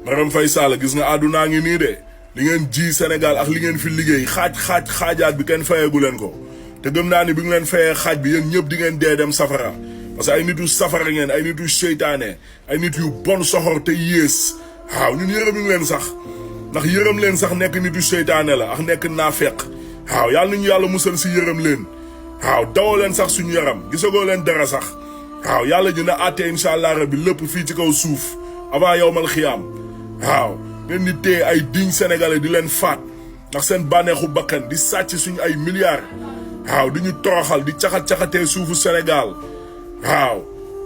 Maram Faye Sall gis nga àddunaa ngi nii de li ngeen ji Sénégal ak li ngeen fi liggéey xaajaat bi kenn fayeegu leen ko te gëm naa ni bi nga leen fayee xaaj bi yéen ñëpp di ngeen dee dem safara parce que ay nit yu safara ngeen ay nit yu seytaane ay nit yu bon soxor te yées waaw ñun yërëmuñu leen sax ndax yërëm leen sax nekk nit yu seytaane la ak nekk naafeq waaw yàlla nañu yàlla musal si yërëm leen waaw dawoo leen sax suñu yaram gisagoo leen dara sax waaw yàlla dina àtte incha allah rabbi lépp fii ci kaw suuf avant yowmal xiyaam waaw ngeen di téye ay digne sénégalais di leen faat ndax seen bànneexu bakkan di sàcc suñu ay milliards waaw di ñu toroxal di caxat-caxatee suufu Sénégal waaw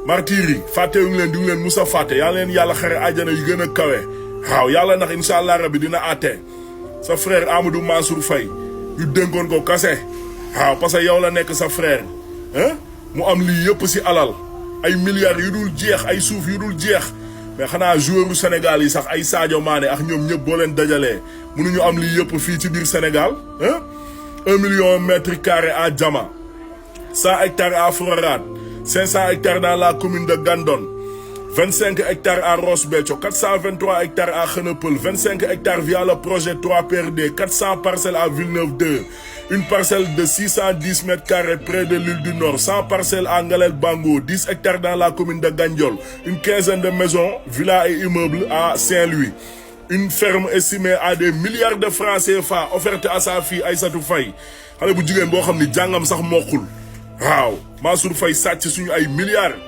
martyrs yi fàttewuñu leen di ngi leen musa fàtte yàlla leen yàlla xare àjjana yu gën a kawe waaw yàlla ndax incha allah rabbi dina àtte sa frère Amadou Mansour Faye ñu dénkoon ko kase waaw parce que yow la nekk sa frère mu am lii yëpp si alal ay milliards yu dul jeex ay suuf yu dul jeex mais xanaa joueur Sénégal yi sax ay Sadio Mané ak ñoom ñëpp boo leen dajalee mënuñu am lii yëpp fii ci biir Sénégal 1 million mètres carrés à Diama 100 hectares à Frorane 500 hectares dans la commune de Gandon 25 hectares à Ross Béthio 423 hectares à Kheneupeul 25 hectares via le projet 3PRD 400 parcelles à Villeneuve 2 une parcelle de 610 mètres carrés près de l'île du Nord 100 parcelles à Ngalel Bango 10 hectares dans la commune de Gandiol une quinzaine de maisons villas et immeubles à Saint-Louis une ferme estimée à des milliards de francs CFA offerte à sa fille Aïssatou Faye xale bu jigéen boo xam ni jàngam sax mokkul waaw Mansour Faye sàcc suñu ay milliards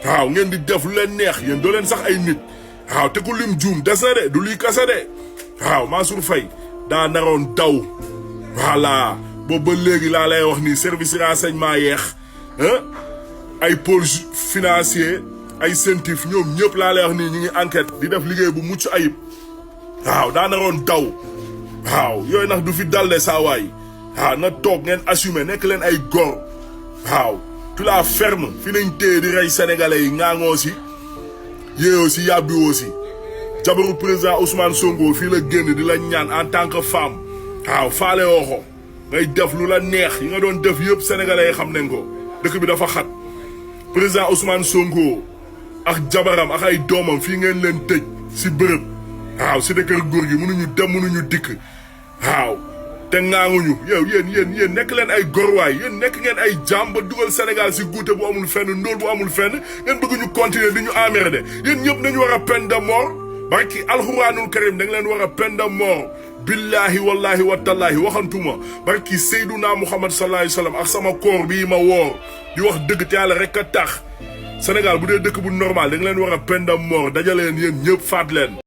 waaw ngeen di def lu leen neex yéen doo leen sax ay nit waaw te ku lim juum des na de du luy kase de waaw Mansour Faye daa naroon daw voilà boobu ba léegi laa lay wax ni service renseignement yeex ay pôle financier ay CENTIF ñoom ñëpp laa lay wax nii ñu ngi enquête di def liggéey bu mucc ayib waaw daa naroon daw waaw yooyu nag du fi dalde saa waay waaw na toog ngeen assumer nekk leen ay góor waaw tu la ferme fi nañ téye di rey sénégalais yi ngaangoo si yéeyoo si yàbbiwoo si jabaru président Ousmane Sonko fii la génn di la ñaan en tant que femme waaw faale woo ko ngay def lu la neex yi nga doon def yëpp sénégalais yi xam nañ ko dëkk bi dafa xat président Ousmane Sonko ak jabaram ak ay doomam fii ngeen leen tëj si bërëb waaw si de kër góor gi mënuñu dem mënuñu dikk waaw te ngaanguñu yow yéen nekk leen ay gorwaay yéen nekk ngeen ay jaam ba dugal Sénégal si guute bu amul fenn ndóol bu amul fenn ngeen bëgg ñu continuer di ñu emmerder yéen ñëpp nañu war a peine de mort barki alxuraanul karim da nga leen war a peine de mort billahi wallahi watallaahi waxantuma barki Seyduna Muhammad sallallahu alayhi wa sallam ak sama koor bii ma woor di wax dëgg te yàlla rek a tax Sénégal bu dee dëkk bu normal da nga leen war a peine de mort dajaleen yéen ñëpp faat leen